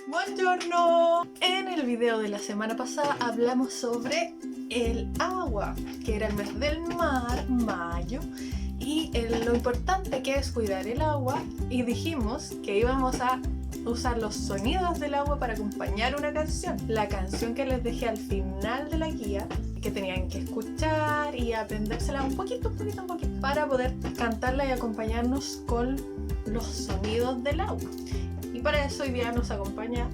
Buongiorno. En el video de la semana pasada hablamos sobre el agua, que era el mes del mar, mayo, y lo importante que es cuidar el agua, y dijimos que íbamos a usar los sonidos del agua para acompañar una canción. La canción que les dejé al final de la guía, que tenían que escuchar y aprendérsela un poquito, para poder cantarla y acompañarnos con los sonidos del agua. Y para eso hoy día nos acompaña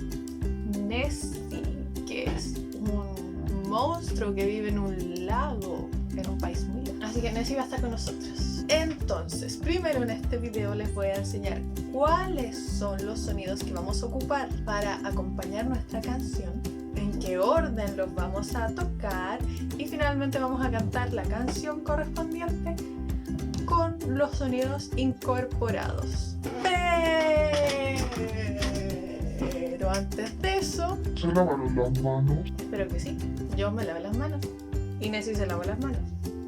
Nessie, que es un monstruo que vive en un lago, en un país muy lejos. Así que Nessie va a estar con nosotros. Entonces, primero en este video les voy a enseñar cuáles son los sonidos que vamos a ocupar para acompañar nuestra canción, en qué orden los vamos a tocar y finalmente vamos a cantar la canción correspondiente con los sonidos incorporados. Pero antes de eso... ¿Se lavaron las manos? Espero que sí. Yo me lavé las manos. Y Nessie se lavó las manos.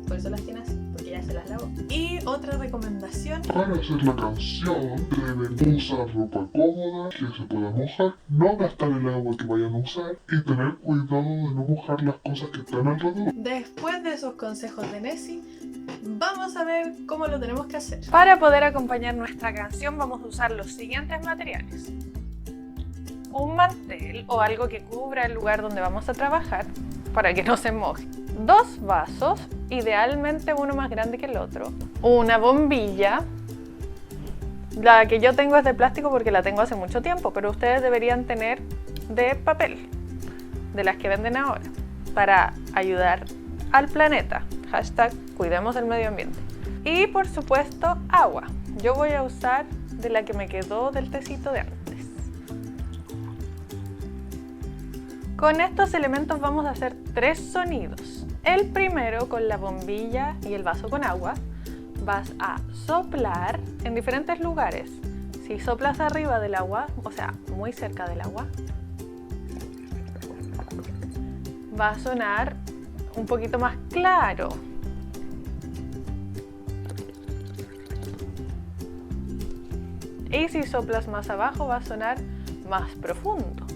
Por eso las tiene así, porque ya se las lavó. Y otra recomendación... Para hacer la canción deben usar ropa cómoda, que se pueda mojar, no gastar el agua que vayan a usar y tener cuidado de no mojar las cosas que están alrededor. Después de esos consejos de Nessie, vamos a ver cómo lo tenemos que hacer. Para poder acompañar nuestra canción vamos a usar los siguientes materiales. Un mantel o algo que cubra el lugar donde vamos a trabajar para que no se moje. 2 vasos, idealmente uno más grande que el otro. Una bombilla. La que yo tengo es de plástico porque la tengo hace mucho tiempo, pero ustedes deberían tener de papel, de las que venden ahora, para ayudar al planeta. Hashtag cuidemos el medio ambiente. Y por supuesto agua. Yo voy a usar de la que me quedó del tecito de antes. Con estos elementos vamos a hacer 3 sonidos. El primero, con la bombilla y el vaso con agua, vas a soplar en diferentes lugares. Si soplas arriba del agua, o sea, muy cerca del agua, va a sonar un poquito más claro. Y si soplas más abajo, va a sonar más profundo.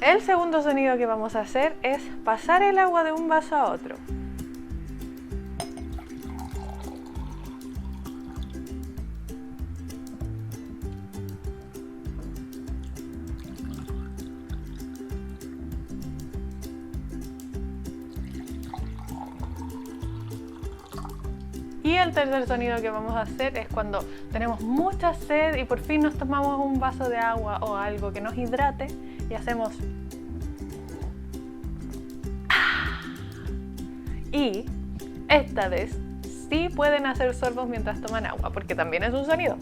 El segundo sonido que vamos a hacer es pasar el agua de un vaso a otro. Y el tercer sonido que vamos a hacer es cuando tenemos mucha sed y por fin nos tomamos un vaso de agua o algo que nos hidrate y hacemos... Y esta vez sí pueden hacer sorbos mientras toman agua, porque también es un sonido.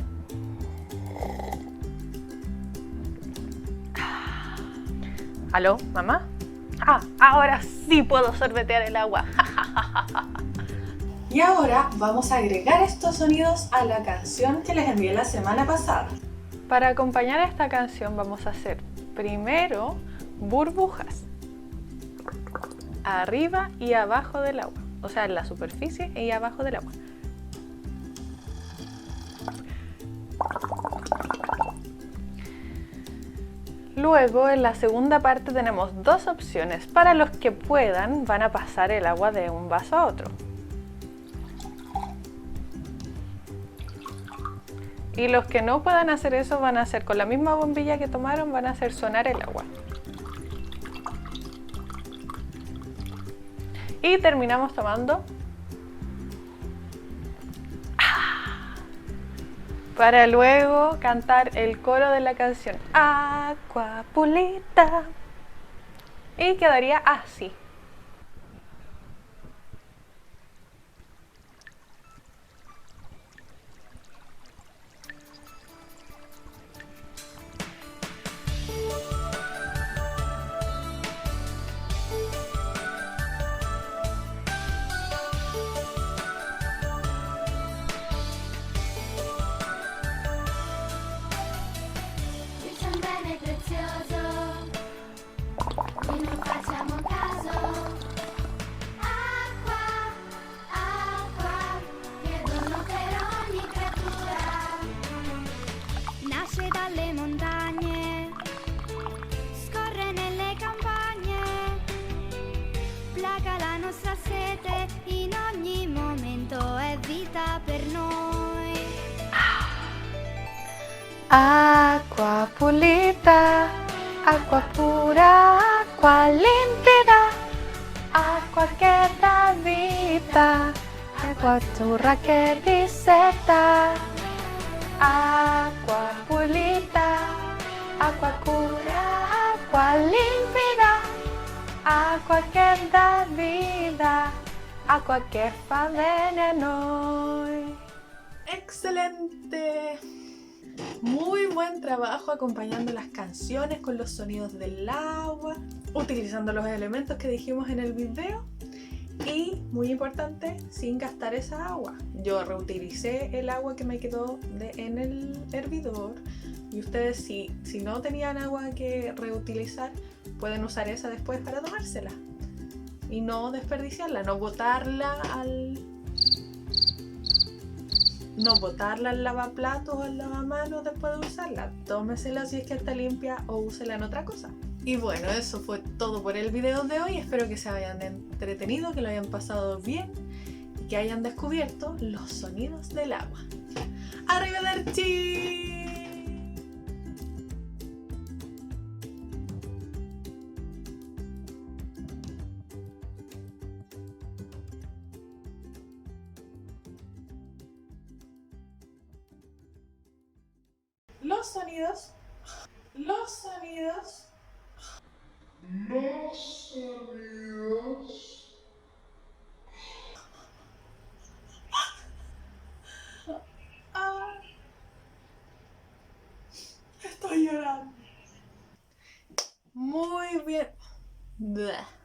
¿Aló, mamá? Ahora sí puedo sorbetear el agua. Y ahora vamos a agregar estos sonidos a la canción que les envié la semana pasada. Para acompañar a esta canción vamos a hacer primero burbujas arriba y abajo del agua, o sea, en la superficie y abajo del agua. Luego, en la segunda parte tenemos 2 opciones. Para los que puedan, van a pasar el agua de un vaso a otro. Y los que no puedan hacer eso van a hacer con la misma bombilla que tomaron, van a hacer sonar el agua. Y terminamos tomando para luego cantar el coro de la canción Acqua pulita, y quedaría así. Il ciambello è prezioso e non facciamo caso. Agua pulita, agua pura, agua límpida, agua que da vida, agua turra que diseta. Agua pulita, agua pura, agua límpida, agua que da vida, agua que fa veneno. ¡Excelente! Muy buen trabajo acompañando las canciones con los sonidos del agua, utilizando los elementos que dijimos en el video y, muy importante, sin gastar esa agua. Yo reutilicé el agua que me quedó en el hervidor y ustedes si no tenían agua que reutilizar pueden usar esa después para tomársela y no desperdiciarla, no botarla al lavaplatos o al lavamanos después de usarla. Tómesela si es que está limpia o úsela en otra cosa. Y bueno, eso fue todo por el video de hoy. Espero que se hayan entretenido, que lo hayan pasado bien y que hayan descubierto los sonidos del agua. ¡Arrivederci! Los sonidos. Estoy llorando. Muy bien. Bleh.